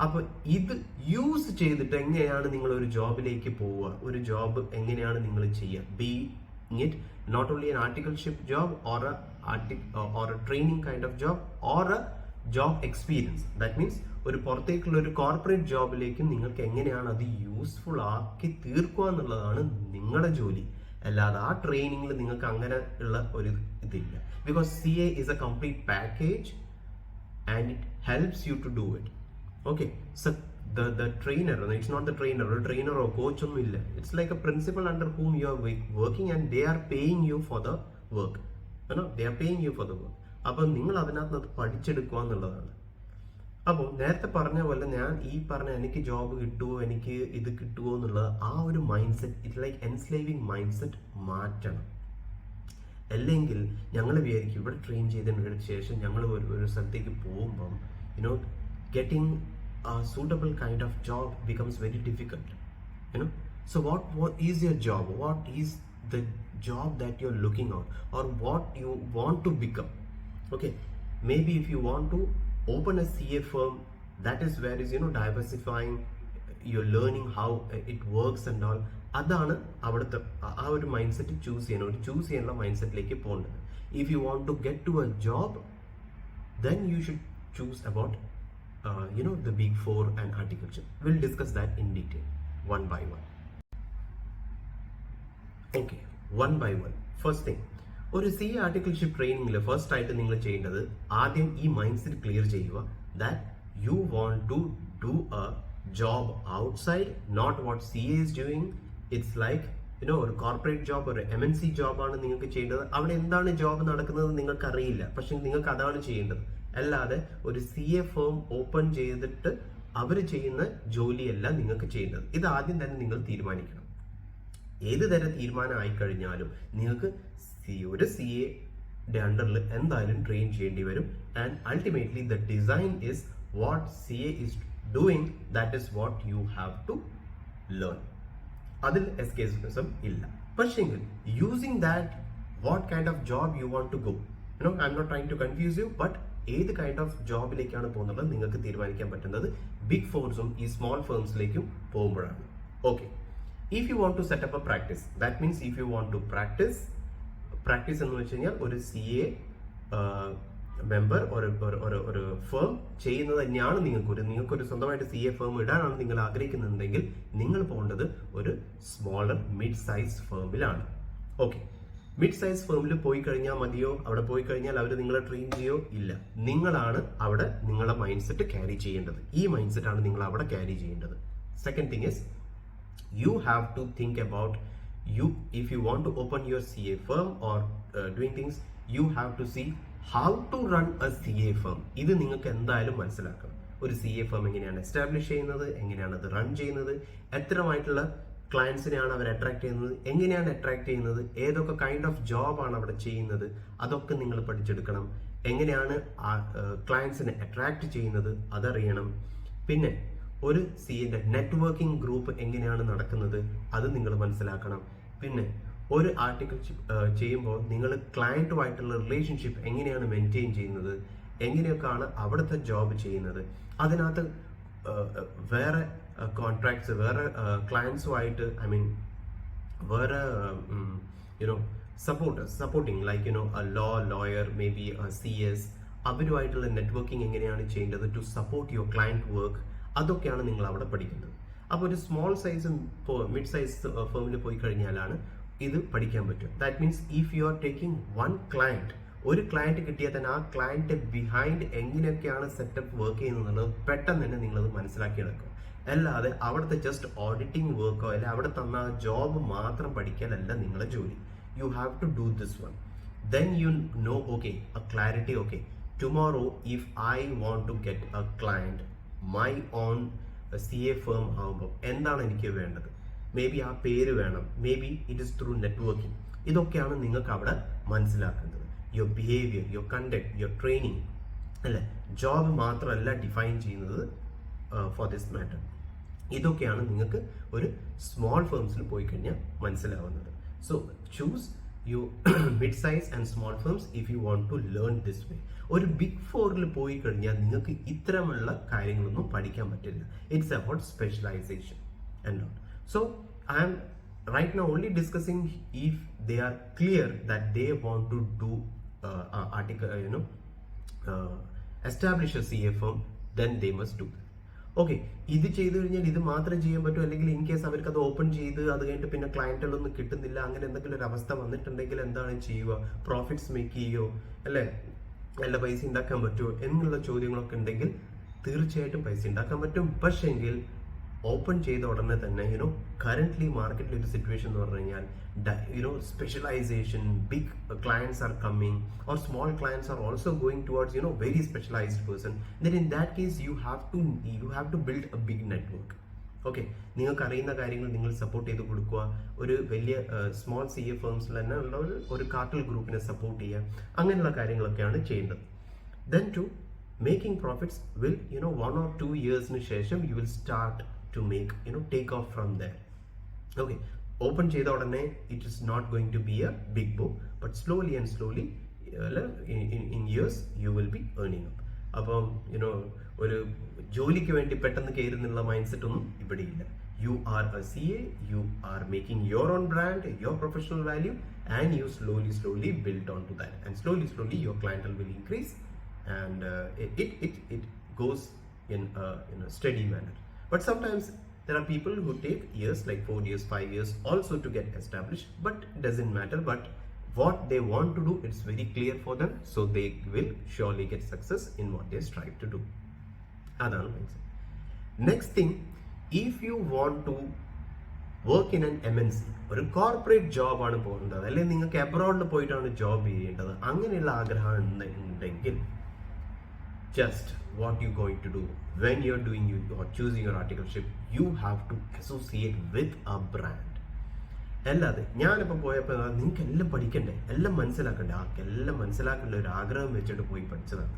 അപ്പോൾ ഇത് യൂസ് ചെയ്തിട്ട് എങ്ങനെയാണ് നിങ്ങൾ ഒരു ജോബിലേക്ക് പോവുക, ഒരു ജോബ് എങ്ങനെയാണ് നിങ്ങൾ ചെയ്യുക, be it not only an articleship job or a training kind of job or a job experience. That means ഒരു പുറത്തേക്കുള്ള ഒരു കോർപ്പറേറ്റ് ജോബിലേക്ക് നിങ്ങൾക്ക് എങ്ങനെയാണ് അത് യൂസ്ഫുൾ ആക്കി തീർക്കുക എന്നുള്ളതാണ് നിങ്ങളുടെ ജോലി. അല്ലാതെ ആ ട്രെയിനിങ്ങിൽ നിങ്ങൾക്ക് അങ്ങനെ ഉള്ള ഒരു ഇതില്ല. Because CA is a complete package and it helps you to do it. Okay, so the trainer, it's not the trainer, or trainer or coach ഒന്നും ഇല്ല. It's like a principal under whom you are working and they are paying you for the work. They are paying you for the work. അപ്പോൾ നിങ്ങൾ അതിനകത്ത് അത് പഠിച്ചെടുക്കുക എന്നുള്ളതാണ്. അപ്പോൾ നേരത്തെ പറഞ്ഞ പോലെ ഞാൻ ഈ പറഞ്ഞ എനിക്ക് ജോബ് കിട്ടുമോ, എനിക്ക് ഇത് കിട്ടുമോ എന്നുള്ളത് ആ ഒരു mind set, it like enslaving mindset മാറ്റണം. അല്ലെങ്കിൽ ഞങ്ങൾ വിചാരിക്കും ഇവിടെ ട്രെയിൻ ചെയ്തതിന് ശേഷം ഞങ്ങൾ ഒരു സ്ഥലത്തേക്ക് പോകുമ്പം getting a suitable kind of job becomes very difficult. So what is your job, what is the job that you're looking at, or what you want to become. Okay, maybe if you want to open a CA firm, that is where is diversifying, you're learning how it works and all. അതാണ് അവിടുത്തെ ആ ഒരു mind set choose ചെയ്യാനുള്ള mind സെറ്റിലേക്ക് പോകേണ്ടത്. If you want to get to a job, then you should choose about the big four and articleship. We'll discuss that in detail one by one. Okay, one by one. First thing, ഒരു CA articleship ട്രെയിനിങ്ങിൽ first ആയിട്ട് നിങ്ങൾ ചെയ്യേണ്ടത് ആദ്യം ഈ mind set clear ചെയ്യുക that you want to do a job outside, not what CA is doing. It's like ഒരു corporate job, ഒരു MNC ജോബാണ് നിങ്ങൾക്ക് ചെയ്യേണ്ടത്. അവിടെ എന്താണ് ജോബ് നടക്കുന്നത് നിങ്ങൾക്ക് അറിയില്ല, പക്ഷെ നിങ്ങൾക്ക് അതാണ് ചെയ്യേണ്ടത്. അല്ലാതെ ഒരു CA ഫേം ഓപ്പൺ ചെയ്തിട്ട് അവർ ചെയ്യുന്ന ജോലിയല്ല നിങ്ങൾക്ക് ചെയ്യുന്നത്. ഇത് ആദ്യം തന്നെ നിങ്ങൾ തീരുമാനിക്കണം. ഏത് തരം തീരുമാനം ആയിക്കഴിഞ്ഞാലും നിങ്ങൾക്ക് ഒരു CA അണ്ടറിൽ എന്തായാലും ട്രെയിൻ ചെയ്യേണ്ടി വരും. And ultimately the design is what CA is doing, that is what you have to learn. അതിൽ എസ്കേപ്പിസം ഇല്ല. പക്ഷെങ്കിൽ using that what kind of job you want to go, I'm not trying to confuse you, but ഏത് kind of ജോബിലേക്കാണ് പോകുന്നത് നിങ്ങൾക്ക് തീരുമാനിക്കാൻ പറ്റുന്നത് big ഫോർസും ഈ സ്മോൾ ഫേംസിലേക്കും പോകുമ്പോഴാണ്. Okay, if you want to set up a practice, that means if you want to practice എന്ന് വെച്ച് കഴിഞ്ഞാൽ ഒരു CA മെമ്പർ ഒരു ഫേം ചെയ്യുന്നത് തന്നെയാണ് നിങ്ങൾക്കൊരു സ്വന്തമായിട്ട് CA ഫേം ഇടാനാണ് നിങ്ങൾ ആഗ്രഹിക്കുന്നുണ്ടെങ്കിൽ നിങ്ങൾ പോകേണ്ടത് ഒരു സ്മോളർ മിഡ് സൈസ് ഫേമിലാണ്. ഓക്കെ, മിഡ് സൈസ് ഫേമിൽ പോയി കഴിഞ്ഞാൽ മതിയോ? അവിടെ പോയി കഴിഞ്ഞാൽ അവർ നിങ്ങളെ ട്രെയിൻ ചെയ്യോ? ഇല്ല. നിങ്ങളാണ് അവിടെ നിങ്ങളെ മൈൻഡ് സെറ്റ് ക്യാരി ചെയ്യേണ്ടത്. ഈ മൈൻഡ് സെറ്റ് ആണ് നിങ്ങൾ അവിടെ ക്യാരി ചെയ്യേണ്ടത്. Second thing is you have to think about if you want to open your CA firm or doing things, you have to see how to run a CA firm. ഇത് നിങ്ങൾക്ക് എന്തായാലും മനസ്സിലാക്കണം. ഒരു CA firm എങ്ങനെയാണ് establish ചെയ്യുന്നത്, എങ്ങനെയാണ് അത് run ചെയ്യുന്നത്, എത്രമായിട്ടുള്ള ക്ലയൻസിനെയാണ് അവർ അട്രാക്ട് ചെയ്യുന്നത്, എങ്ങനെയാണ് അട്രാക്ട് ചെയ്യുന്നത്, ഏതൊക്കെ കൈൻഡ് ഓഫ് ജോബാണ് അവിടെ ചെയ്യുന്നത്, അതൊക്കെ നിങ്ങൾ പഠിച്ചെടുക്കണം. എങ്ങനെയാണ് ക്ലയൻസിനെ അട്രാക്ട് ചെയ്യുന്നത് അതറിയണം. പിന്നെ ഒരു CA നെറ്റ്വർക്കിംഗ് ഗ്രൂപ്പ് എങ്ങനെയാണ് നടക്കുന്നത് അത് നിങ്ങൾ മനസ്സിലാക്കണം. പിന്നെ ഒരു ആർട്ടിക്കിൾഷിപ്പ് ചെയ്യുമ്പോൾ നിങ്ങൾ ക്ലയൻറ്റുമായിട്ടുള്ള റിലേഷൻഷിപ്പ് എങ്ങനെയാണ് മെയിൻറ്റെയിൻ ചെയ്യുന്നത്, എങ്ങനെയൊക്കെയാണ് അവിടുത്തെ ജോബ് ചെയ്യുന്നത്, അതിനകത്ത് വേറെ കോൺട്രാക്ട്സ് വേറെ ക്ലയൻസുമായിട്ട് വേറെ supporting like lawyer maybe CS അവരുമായിട്ടുള്ള നെറ്റ്വർക്കിംഗ് എങ്ങനെയാണ് ചെയ്യേണ്ടത് to support your client work, അതൊക്കെയാണ് നിങ്ങൾ അവിടെ പഠിക്കുന്നത്. അപ്പോൾ ഒരു സ്മോൾ സൈസ് മിഡ് സൈസ് ഫേമിൽ പോയി കഴിഞ്ഞാലാണ് ഇത് പഠിക്കാൻ പറ്റും. That means if you are taking one client, ഒരു ക്ലയൻറ്റ് കിട്ടിയാൽ തന്നെ ആ ക്ലയൻറ്റ് ബിഹൈൻഡ് എങ്ങനെയൊക്കെയാണ് സെറ്റപ്പ് വർക്ക് ചെയ്യുന്നത് പെട്ടെന്ന് തന്നെ നിങ്ങളത് മനസ്സിലാക്കിയെടുക്കും. അല്ലാതെ അവിടുത്തെ ജസ്റ്റ് ഓഡിറ്റിംഗ് വർക്കോ അല്ലെ അവിടെ തന്ന ജോബ് മാത്രം പഠിക്കാനല്ല നിങ്ങളുടെ ജോലി. You have to do this one, then you know okay a clarity. Okay, tomorrow if I want to get a client my own CA firm ആകുമ്പോൾ എന്താണ് എനിക്ക് വേണ്ടത്? മേ ബി ആ പേര് വേണം, maybe it is through networking. ഇതൊക്കെയാണ് നിങ്ങൾക്ക് അവിടെ മനസ്സിലാക്കേണ്ടത്. Your behaviour, your conduct, your training അല്ലെ, ജോബ് മാത്രമല്ല ഡിഫൈൻ ചെയ്യുന്നത് ഫോർ ദിസ് മാറ്റർ. ഇതൊക്കെയാണ് നിങ്ങൾക്ക് ഒരു സ്മോൾ ഫേംസിൽ പോയി കഴിഞ്ഞാൽ മനസ്സിലാവുന്നത്. So choose you mid size and small firms if you want to learn this way. ഒരു ബിഗ് ഫോറിൽ പോയി കഴിഞ്ഞാൽ നിങ്ങൾക്ക് ഇത്തരമുള്ള കാര്യങ്ങളൊന്നും പഠിക്കാൻ പറ്റില്ല. It's about specialization and not. So I am right now only discussing if they are clear that they want to do establish a CA firm, then they must do that. Okay, ഇത് ചെയ്തു കഴിഞ്ഞാൽ ഇത് മാത്രം ചെയ്യാൻ പറ്റും, അല്ലെങ്കിൽ in case അവർക്ക് അത് ഓപ്പൺ ചെയ്ത് അത് കഴിഞ്ഞിട്ട് പിന്നെ ക്ലയന്റുകളൊന്നും കിട്ടുന്നില്ല, അങ്ങനെ എന്തെങ്കിലും ഒരു അവസ്ഥ വന്നിട്ടുണ്ടെങ്കിൽ എന്താണ് ചെയ്യുക? പ്രോഫിറ്റ്സ് മേക്ക് ചെയ്യോ അല്ലെ, നല്ല പൈസ ഉണ്ടാക്കാൻ പറ്റുമോ എന്നുള്ള ചോദ്യങ്ങളൊക്കെ ഉണ്ടെങ്കിൽ തീർച്ചയായിട്ടും പൈസ ഉണ്ടാക്കാൻ പറ്റും. പക്ഷെങ്കിൽ ഓപ്പൺ ചെയ്ത ഉടനെ തന്നെ കറന്റ്ലി മാർക്കറ്റിൽ ഒരു സിറ്റുവേഷൻ എന്ന് പറഞ്ഞു കഴിഞ്ഞാൽ specialization, big clients are coming or small clients are also going towards very specialized person. Then in that case you have to build a big network. Okay, നിങ്ങൾക്ക് അറിയുന്ന കാര്യങ്ങൾ നിങ്ങൾ സപ്പോർട്ട് ചെയ്ത് കൊടുക്കുക. ഒരു വലിയ സ്മോൾ CA ഫേംസിൽ തന്നെ ഉള്ള ഒരു കാർട്ടൽ ഗ്രൂപ്പിനെ സപ്പോർട്ട് ചെയ്യുക, അങ്ങനെയുള്ള കാര്യങ്ങളൊക്കെയാണ് ചെയ്യേണ്ടത്. Then to making profits will 1 or 2 yearsന് ശേഷം you will start to make take off from there. Okay, open ചെയ്ത ഉടനെ it is not going to be a big bow, but slowly and slowly in years you will be earning up. അപ്പം ഒരു ജോലിക്ക് വേണ്ടി പെട്ടെന്ന് കയറുന്നുള്ള mind set ഒന്നും ഇവിടെ ഇല്ല. You are a CA, you are making your own brand, your professional value, and you slowly build on to that, and slowly your clientele will increase, and it goes in a steady manner. But sometimes there are people who take years, like 4 years, 5 years also to get established, but it doesn't matter. But what they want to do, it's very clear for them, so they will surely get success in what they strive to do. Adana next thing, if you want to work in an MNC, ഒരു corporate job ആണ് പോകുന്നത്, അല്ലെങ്കിൽ നിങ്ങൾക്ക് അബ്രോഡിൽ പോയിട്ടാണ് job ചെയ്യേണ്ടത്, അങ്ങനെയുള്ള ആഗ്രഹം ഉണ്ടെങ്കിൽ just what you're going to do when you're doing you or choosing your articleship, you have to associate with a brand. അല്ലാതെ ഞാനിപ്പോൾ പോയപ്പോൾ നിങ്ങൾക്ക് എല്ലാം പഠിക്കണ്ടേ, എല്ലാം മനസ്സിലാക്കണ്ടേ, എല്ലാം മനസ്സിലാക്കേണ്ട ഒരു ആഗ്രഹം വെച്ചിട്ട് പോയി പഠിച്ചതാണ്.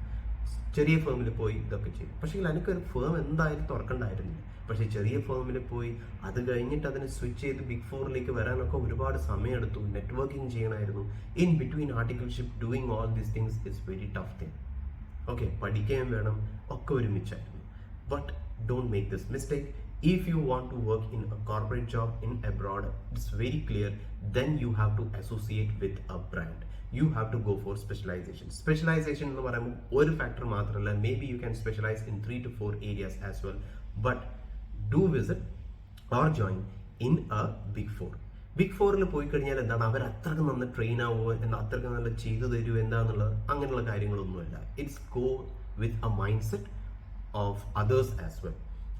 ചെറിയ ഫേമിൽ പോയി ഇതൊക്കെ ചെയ്യും. പക്ഷേ എനിക്കൊരു ഫേം എന്തായാലും തുറക്കണ്ടായിരുന്നില്ല. പക്ഷേ ചെറിയ ഫേമിൽ പോയി അത് കഴിഞ്ഞിട്ട് അതിനെ സ്വിച്ച് ചെയ്ത് ബിഗ് ഫോറിലേക്ക് വരാനൊക്കെ ഒരുപാട് സമയമെടുത്തു. നെറ്റ്വർക്കിംഗ് ചെയ്യണമായിരുന്നു. In between articleship doing all these things is very tough thing. Okay, പഠിക്കുകയും വേണം, ഒക്കെ ഒരുമിച്ചായിരുന്നു. But don't make this mistake. If you want to work in a corporate job in abroad, it's very clear, then you have to associate with a brand. You have to go for specialization. Specialization എന്ന് പറയുമ്പോൾ ഒരു factor മാത്രമല്ല, maybe you can specialize in 3 to 4 areas as well. But do visit or join in a big four. Big ഫോറിൽ പോയി കഴിഞ്ഞാൽ എന്താണ്, അവർ അത്രക്ക് നന്ന train ആവുമോ, അത്രക്ക് നല്ല ചെയ്തു തരുമോ എന്താന്നുള്ളത് അങ്ങനെയുള്ള കാര്യങ്ങളൊന്നുമല്ല. It's go with a mindset of others as well.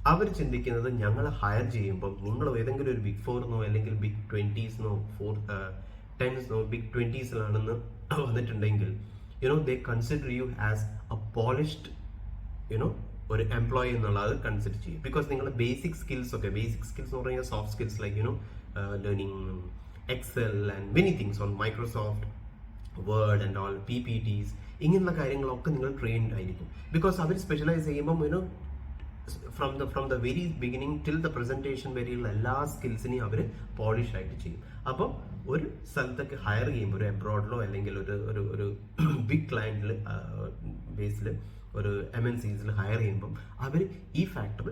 അവർ ചിന്തിക്കുന്നത് ഞങ്ങളെ ഹയർ ചെയ്യുമ്പം നിങ്ങൾ ഏതെങ്കിലും ഒരു ബിഗ് ഫോറിനോ അല്ലെങ്കിൽ ബിഗ് 20s-നോ 10s-നോ ബിഗ് 20s-ലാണെന്ന് വന്നിട്ടുണ്ടെങ്കിൽ ദേ consider U as A polished ഒരു എംപ്ലോയി എന്നുള്ളത് കൺസിഡർ ചെയ്യും. ബിക്കോസ് നിങ്ങളുടെ ബേസിക് സ്കിൽസ് എന്ന് പറഞ്ഞാൽ soft skills like learning Excel and many things on Microsoft word and all PPTs ഇങ്ങനെയുള്ള കാര്യങ്ങളൊക്കെ നിങ്ങൾ ട്രെയിൻഡ് ആയിരിക്കും. ബിക്കോസ് അവർ സ്പെഷ്യലൈസ് ചെയ്യുമ്പം from the very beginning till the presentation വരെയുള്ള എല്ലാ സ്കിൽസിനെയും അവർ പോളിഷ് ആയിട്ട് ചെയ്യും. അപ്പം ഒരു സ്ഥലത്തൊക്കെ ഹയർ ചെയ്യുമ്പോൾ ഒരു എബ്രോഡിലോ അല്ലെങ്കിൽ ഒരു ബിഗ് ക്ലയൻറ്റിൽ ബേസിൽ ഒരു MNCs ഹയർ ചെയ്യുമ്പം അവർ ഈ ഫാക്ടർ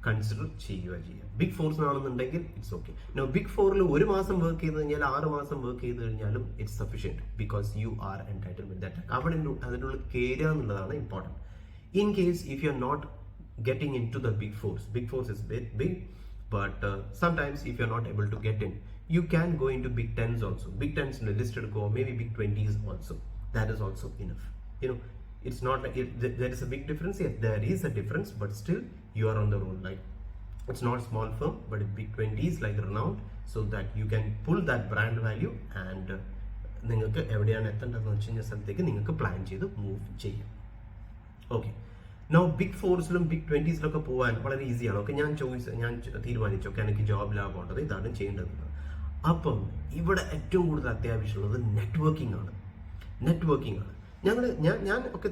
കൺസിഡർ ചെയ്യുക. ബിഗ് ഫോർസിനാണെന്നുണ്ടെങ്കിൽ ഇറ്റ്സ് ഓക്കെ. ബിഗ് ഫോറിൽ ഒരു മാസം വർക്ക് ചെയ്ത് കഴിഞ്ഞാൽ 6 മാസം വർക്ക് ചെയ്ത് കഴിഞ്ഞാലും it's sufficient because you are entitled with that. അവിടെ അതിൻ്റെ ഉള്ളിൽ കയറുക എന്നുള്ളതാണ് important. In case if you are not getting into the big fours is big, but sometimes if you're not able to get in, you can go into big 10s also. Big 10s listed go, maybe big 20s also. That is also enough. It's not like there is a big difference. Yes, there is a difference, but still you are on the roll. Like it's not small firm, but it's big 20s like renowned, so that you can pull that brand value and നിങ്ങൾക്ക് എവിടെയാണ് എത്തേണ്ടതെന്ന് വെച്ച് കഴിഞ്ഞാൽ സ്ഥലത്തേക്ക് നിങ്ങൾക്ക് plan ചെയ്ത് move ചെയ്യാം. Okay, no big ഫോർസിലും big 20s-ലൊക്കെ പോകാൻ വളരെ ഈസിയാണ്. ഓക്കെ, ഞാൻ തീരുമാനിച്ചു, ഓക്കെ എനിക്ക് ജോബിലാണ് പോകേണ്ടത്, ഇതാണ് ചെയ്യേണ്ടത്. അപ്പം ഇവിടെ ഏറ്റവും കൂടുതൽ അത്യാവശ്യമുള്ളത് നെറ്റ്വർക്കിംഗ് ആണ്. ഞാൻ ഒക്കെ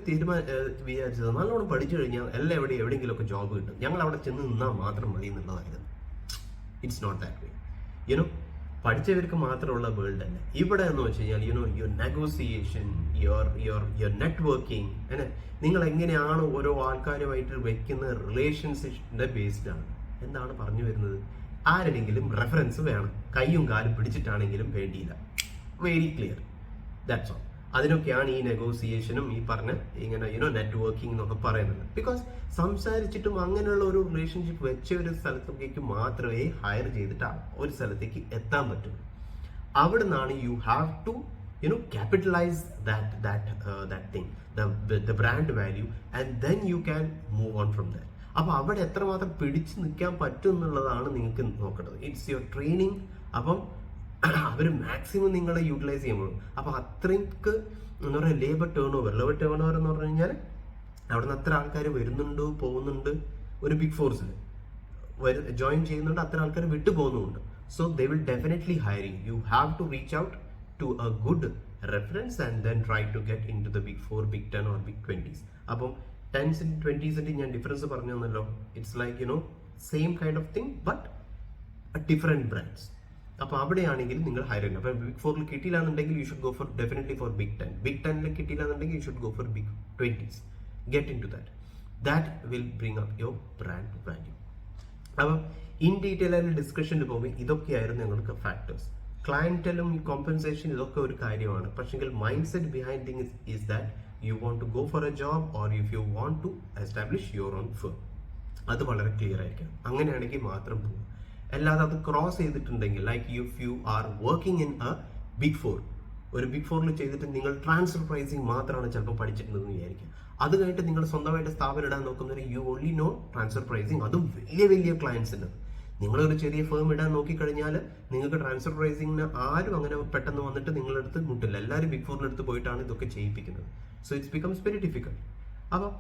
വിചാരിച്ചത് നല്ലോണം പഠിച്ചു കഴിഞ്ഞാൽ എവിടെയെങ്കിലുമൊക്കെ ജോബ് കിട്ടും, ഞങ്ങൾ അവിടെ ചെന്ന് നിന്നാൽ മാത്രം മതി എന്നുള്ളതായിരുന്നു. It's not that way. പഠിച്ചവർക്ക് മാത്രമുള്ള വേൾഡ് അല്ല ഇവിടെ എന്ന് വെച്ച് കഴിഞ്ഞാൽ യുവർ നെഗോസിയേഷൻ, യുവർ നെറ്റ്വർക്കിംഗ്, നിങ്ങൾ എങ്ങനെയാണ് ഓരോ ആൾക്കാരുമായിട്ട് വെക്കുന്ന റിലേഷൻഷിപ്പിന്റെ ബേസ്ഡാണ്. എന്താണ് പറഞ്ഞു വരുന്നത്, ആരുടെങ്കിലും റെഫറൻസ് വേണം, കൈയും കാലും പിടിച്ചിട്ടാണെങ്കിലും വേണ്ടിയില്ല. Very clear, that's all. അതിനൊക്കെയാണ് ഈ നെഗോസിയേഷനും ഈ പറഞ്ഞ ഇങ്ങനെ നെറ്റ്വർക്കിംഗ് എന്നൊക്കെ പറയുന്നത്. ബിക്കോസ് സംസാരിച്ചിട്ടും അങ്ങനെയുള്ള ഒരു റിലേഷൻഷിപ്പ് വെച്ച ഒരു സ്ഥലത്തേക്ക് മാത്രമേ ഹയർ ചെയ്തിട്ട് ഒരു സ്ഥലത്തേക്ക് എത്താൻ പറ്റുള്ളൂ. അവിടെ നിന്നാണ് you have to capitalize that thing, the brand value, and then you can move on from there. അപ്പൊ അവിടെ എത്രമാത്രം പിടിച്ചു നിൽക്കാൻ പറ്റും എന്നുള്ളതാണ് നിങ്ങൾക്ക് നോക്കേണ്ടത്. It's your training. അപ്പം അവർ മാക്സിമം നിങ്ങളെ യൂട്ടിലൈസ് ചെയ്യുമ്പോൾ അപ്പൊ അത്രയ്ക്ക് എന്താ പറയുക ലേബർ ടേൺ ഓവർ എന്ന് പറഞ്ഞു കഴിഞ്ഞാൽ അവിടെ നിന്ന് അത്ര ആൾക്കാർ വരുന്നുണ്ട് പോകുന്നുണ്ട്. ഒരു ബിഗ് ഫോഴ്സിൽ ജോയിൻ ചെയ്യുന്നുണ്ട്, അത്ര ആൾക്കാർ വിട്ടു പോകുന്നുണ്ട്. So they will definitely hire you. You have to reach out to a good reference and then try to get into the big 4, big 10 or big 20s. അപ്പം 10s and 20s ഞാൻ difference പറഞ്ഞു തന്നല്ലോ. It's like same kind of thing but different brands. അപ്പോൾ അവിടെയാണെങ്കിൽ നിങ്ങൾ hire ചെയ്യണം. അപ്പോൾ big 4-ൽ കിട്ടിയില്ലാന്നുണ്ടെങ്കിൽ you should go for definitely for big 10. Big 10-ൽ കിട്ടിയില്ലാന്നുണ്ടെങ്കിൽ you should go for big 20s. Get into that will bring up your brand value. അപ്പം ഇൻ ഡീറ്റെയിൽ ആയിട്ട് ഡിസ്കഷനിൽ പോകുമ്പോൾ ഇതൊക്കെയായിരുന്നു ഞങ്ങൾക്ക് ഫാക്ടേഴ്സ്. ക്ലയന്റലും കോമ്പൻസേഷൻ ഇതൊക്കെ ഒരു കാര്യമാണ്. പക്ഷെങ്കിൽ mind set behind thing is that you want to go for a job or if you want to establish your own firm. അത് വളരെ ക്ലിയർ ആയിരിക്കണം. അങ്ങനെയാണെങ്കിൽ മാത്രം പോകും. അല്ലാതെ അത് ക്രോസ് ചെയ്തിട്ടുണ്ടെങ്കിൽ like if you are working in a big 4, ഒരു ബിഗ് 4-ൽ ചെയ്തിട്ട് നിങ്ങൾ ട്രാൻസ്ഫർ പ്രൈസിങ് മാത്രമാണ് ചിലപ്പോൾ പഠിച്ചിട്ടുണ്ടെന്ന് വിചാരിക്കുക. അത് കഴിഞ്ഞിട്ട് നിങ്ങൾ സ്വന്തമായിട്ട് സ്ഥാപനം ഇടാൻ നോക്കുന്നവർ you only know transfer pricing. അതും വലിയ ക്ലയൻസിൻ്റെ. നിങ്ങളൊരു ചെറിയ ഫേം ഇടാൻ നോക്കിക്കഴിഞ്ഞാൽ നിങ്ങൾക്ക് ട്രാൻസ്ഫർ പ്രൈസിങ്ങിന് ആരും അങ്ങനെ പെട്ടെന്ന് വന്നിട്ട് നിങ്ങളടുത്ത് മുട്ടില്ല. എല്ലാവരും ബിഗ് 4-ലെടുത്ത് പോയിട്ടാണ് ഇതൊക്കെ ചെയ്യിപ്പിക്കുന്നത്. So it's becomes very difficult. അപ്പോൾ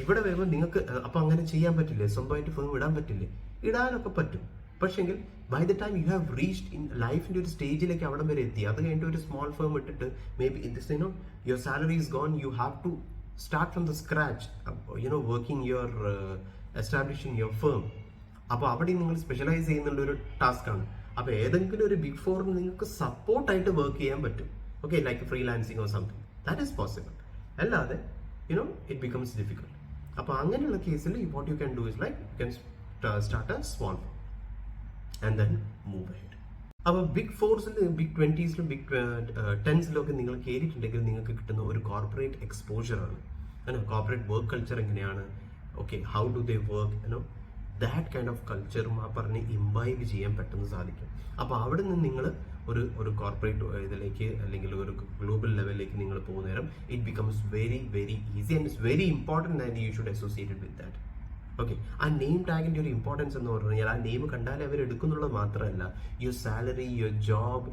ഇവിടെ വരുമ്പോൾ നിങ്ങൾക്ക് അപ്പം അങ്ങനെ ചെയ്യാൻ പറ്റില്ലേ? സ്വന്തമായിട്ട് ഫേം ഇടാൻ പറ്റില്ലേ? ഇടാനൊക്കെ പറ്റും. പക്ഷെങ്കിൽ by the time you have reached in ലൈഫിന്റെ ഒരു സ്റ്റേജിലേക്ക് അവിടെ വരെ എത്തി, അത് കഴിഞ്ഞിട്ട് ഒരു സ്മോൾ ഫേം ഇട്ടിട്ട് maybe this your salary is gone, you have to start from the scratch, working your establishing your firm. അപ്പോൾ അവിടെ നിങ്ങൾ സ്പെഷ്യലൈസ് ചെയ്യുന്നുള്ള ഒരു ടാസ്ക് ആണ്. അപ്പോൾ ഏതെങ്കിലും ഒരു ബിഗ് ഫോറിന് നിങ്ങൾക്ക് സപ്പോർട്ടായിട്ട് വർക്ക് ചെയ്യാൻ പറ്റും. Okay, like freelancing or something, that is possible. അല്ലാതെ ഇറ്റ് ബിക്കംസ് ഡിഫിക്കൽട്ട്. അപ്പോൾ അങ്ങനെയുള്ള കേസിൽ what you can do is like you can start A small firm and then move ahead. അപ്പോൾ ബിഗ് ഫോർസിൽ, ബിഗ് 20s-ലും ബിഗ് 10s-ലും ഒക്കെ നിങ്ങൾ കയറിയിട്ടുണ്ടെങ്കിൽ നിങ്ങൾക്ക് കിട്ടുന്ന ഒരു കോർപ്പറേറ്റ് എക്സ്പോഷറാണ്. കോർപ്പറേറ്റ് വർക്ക് കൾച്ചർ എങ്ങനെയാണ്, okay, how do they work, that kind of കൾച്ചറും ആ പറഞ്ഞ് ഇംബൈബ് ചെയ്യാൻ പെട്ടെന്ന് സാധിക്കും. അപ്പോൾ അവിടെ നിന്ന് നിങ്ങൾ ഒരു കോർപ്പറേറ്റ് ഇതിലേക്ക് അല്ലെങ്കിൽ ഒരു ഗ്ലോബൽ ലെവലിലേക്ക് നിങ്ങൾ പോകുന്ന നേരം it becomes very very easy and it's very important and you should associated with that. Okay, ആ നെയിം ടാഗിൻ്റെ ഒരു ഇമ്പോർട്ടൻസ് എന്ന് പറഞ്ഞു കഴിഞ്ഞാൽ ആ നെയിം കണ്ടാലേ അവർ എടുക്കുന്നുള്ളത് മാത്രമല്ല, your salary, your job,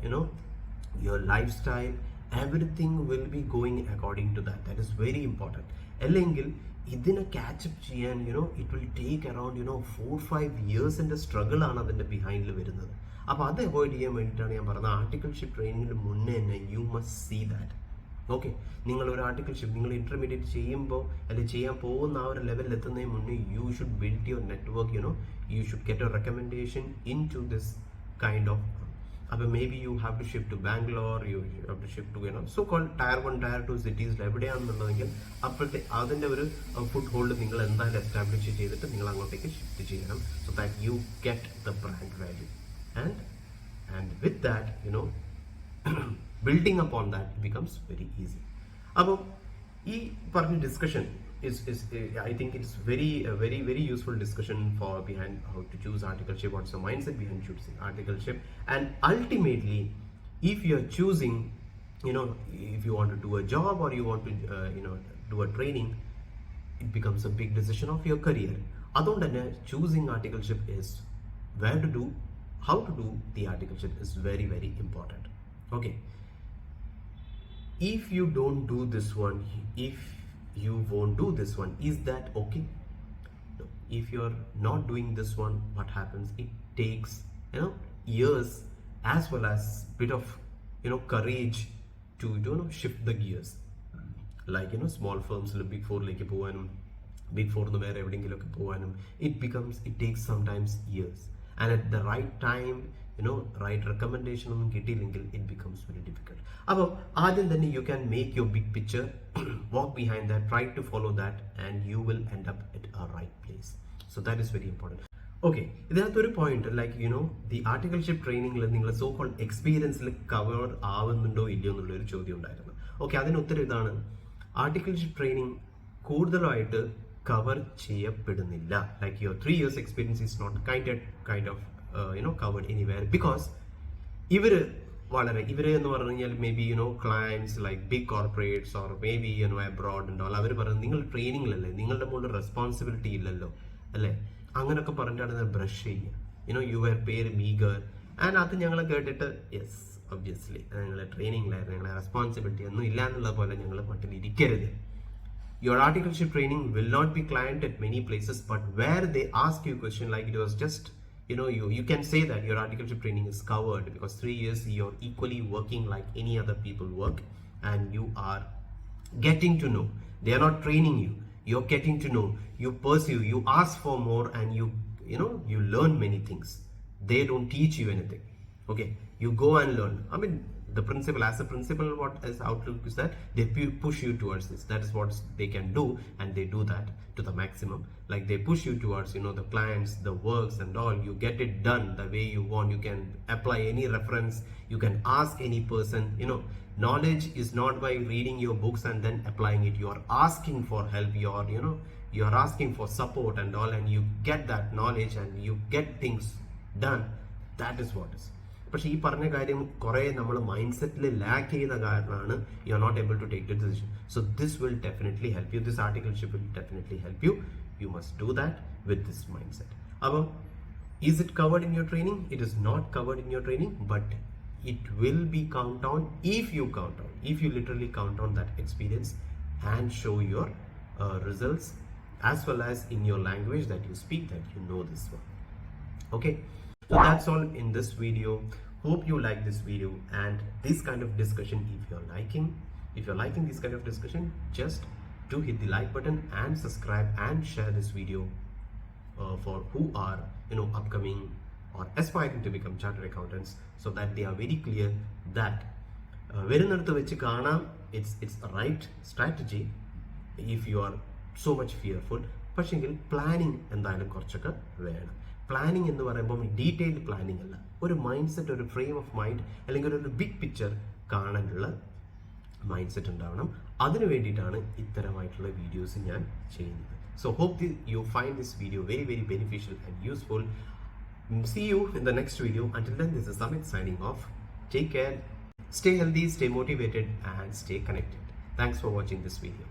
your lifestyle, everything will be going according to that. That is very important. അല്ലെങ്കിൽ ഇതിനെ ക്യാച്ചപ്പ് ചെയ്യാൻ ഇറ്റ് വിൽ ടേക്ക് അറൌണ്ട് 4-5 ഇയേഴ്സിൻ്റെ സ്ട്രഗിൾ ആണ് അതിൻ്റെ ബിഹൈൻഡിൽ വരുന്നത്. അപ്പോൾ അത് അവോയ്ഡ് ചെയ്യാൻ വേണ്ടിയിട്ടാണ് ഞാൻ പറഞ്ഞത് ആർട്ടിക്കിൾഷിപ്പ് ട്രെയിനിങ്ങിന് മുന്നേ തന്നെ you must see that. Okay, നിങ്ങൾ ഒരു ആർട്ടിക്കിൾഷിപ്പ് നിങ്ങൾ ഇന്റർമീഡിയറ്റ് ചെയ്യുമ്പോൾ അല്ലെങ്കിൽ ചെയ്യാൻ പോകുന്ന ആ ഒരു ലെവലിൽ എത്തുന്നതിന് മുന്നേ you should build your network, you should get a recommendation into this kind of. അപ്പോൾ maybe you have to shift to Bangalore, you have to shift to so called Tier 1, Tier 2 സിറ്റീസിൽ എവിടെയാണെന്നുള്ളതെങ്കിൽ അപ്പോഴത്തെ അതിൻ്റെ ഒരു food hold നിങ്ങൾ എന്തായാലും establish ചെയ്തിട്ട് നിങ്ങൾ അങ്ങോട്ടേക്ക് ഷിഫ്റ്റ് ചെയ്യണം, so that you get the brand value. And with that, building upon that becomes very easy. അപ്പോൾ ഈ പറഞ്ഞ discussion I think it's very useful discussion for behind how to choose articleship, what's the mindset behind choosing articleship, and ultimately if you're choosing, if you want to do a job or you want to do a training, it becomes a big decision of your career. അതുകൊണ്ട് തന്നെ choosing articleship is where to do, how to do the articleship is very very important. Okay, if you don't do this one, if you won't do this one, is that okay? No. If you're not doing this one, what happens? It takes years as well as bit of courage to shift the gears. Like small firms big four like പോവാനും big four ന്ന് വേറെ എവിടെയെങ്കിലുമൊക്കെ പോവാനും it takes sometimes years, and at the right time right recommendation ഒന്നും കിട്ടിയില്ലെങ്കിൽ it becomes very difficult. അപ്പോൾ ആദ്യം തന്നെ you can make your big picture, walk behind that, try to follow that, and you will end up at a right place. So that is very important. Okay, ഇതിനകത്തൊരു point like the articleship ട്രെയിനിങ്ങിൽ നിങ്ങൾ so called എക്സ്പീരിയൻസിൽ cover ആവുന്നുണ്ടോ ഇല്ലയോ എന്നുള്ളൊരു ചോദ്യം ഉണ്ടായിരുന്നു. Okay, അതിന് ഉത്തരം ഇതാണ്: ആർട്ടിക്കിൾഷിപ്പ് ട്രെയിനിങ് കൂടുതലായിട്ട് കവർ ചെയ്യപ്പെടുന്നില്ല. Like your 3 years experience is not kind of covered anywhere, because ഇവര് എന്ന് പറഞ്ഞു കഴിഞ്ഞാൽ maybe clients like big corporates or maybe abroad ഉണ്ടോ, അവർ പറയുന്നത് നിങ്ങൾ ട്രെയിനിങ്ങിലല്ലേ, നിങ്ങളുടെ മുകളിൽ റെസ്പോൺസിബിലിറ്റി ഇല്ലല്ലോ അല്ലേ, അങ്ങനെയൊക്കെ പറഞ്ഞിട്ടാണ് ബ്രഷ് ചെയ്യുക. യുവർ പേര് മീഗർ ആൻഡ് അത് ഞങ്ങൾ കേട്ടിട്ട് യെസ് ഒബ്വിയസ്ലി ഞങ്ങൾ ട്രെയിനിങ്ങിലായിരുന്നു, ഞങ്ങളെ റെസ്പോൺസിബിലിറ്റി ഒന്നും ഇല്ല എന്നുള്ള പോലെ ഞങ്ങൾ മട്ടിലിരിക്കരുത്. Your articleship training will not be client at many places, but where they ask you a question like it was just you can say that your articleship training is covered because 3 years you're equally working like any other people work, and you are getting to know. They are not training you, you're getting to know, you pursue, you ask for more, and you learn many things. They don't teach you anything. Okay, you go and learn. I mean, the principle, as a principle, what is outlook is that they push you towards this. That is what they can do, and they do that to the maximum. Like they push you towards the clients, the works and all. You get it done the way you want. You can apply any reference, you can ask any person. Knowledge is not by reading your books and then applying it. You are asking for help, you are asking for support and all, and you get that knowledge and you get things done. That is what is. പക്ഷേ ഈ പറഞ്ഞ കാര്യം കുറേ നമ്മൾ mind സെറ്റിൽ lack ചെയ്യുന്ന കാരണമാണ് you are not able to take the decision. So this will definitely help you, this articleship will definitely help you. You must do that with this mindset. അപ്പം is it covered in your training? It is not covered in your training, but it will be count on if you literally count on that experience and show your results as well as in your language that you speak, that you know this one. Okay, so that's all in this video. Hope you like this video and this kind of discussion. If you're liking this kind of discussion, just do hit the like button and subscribe and share this video for who are upcoming or aspiring to become chartered accountants, so that they are very clear that വരുന്നിടത്ത് വെച്ച് കാണാം it's the right strategy if you are so much fearful. പക്ഷെങ്കിൽ planning എന്തായാലും കുറച്ചൊക്കെ വേണം. Planning എന്ന് പറയുമ്പോൾ detailed planning അല്ല, ഒരു മൈൻഡ് സെറ്റ്, ഒരു ഫ്രെയിം ഓഫ് മൈൻഡ് അല്ലെങ്കിൽ ഒരു ബിഗ് പിക്ചർ കാണാനുള്ള മൈൻഡ് സെറ്റ് ഉണ്ടാവണം. അതിനു വേണ്ടിയിട്ടാണ് ഇത്തരമായിട്ടുള്ള വീഡിയോസ് ഞാൻ ചെയ്യുന്നത്. So hope you find this video very, very beneficial and useful. See you in the next video. Until then, this is Amit signing off. Take care, stay healthy, stay motivated, and stay connected. Thanks for watching this video.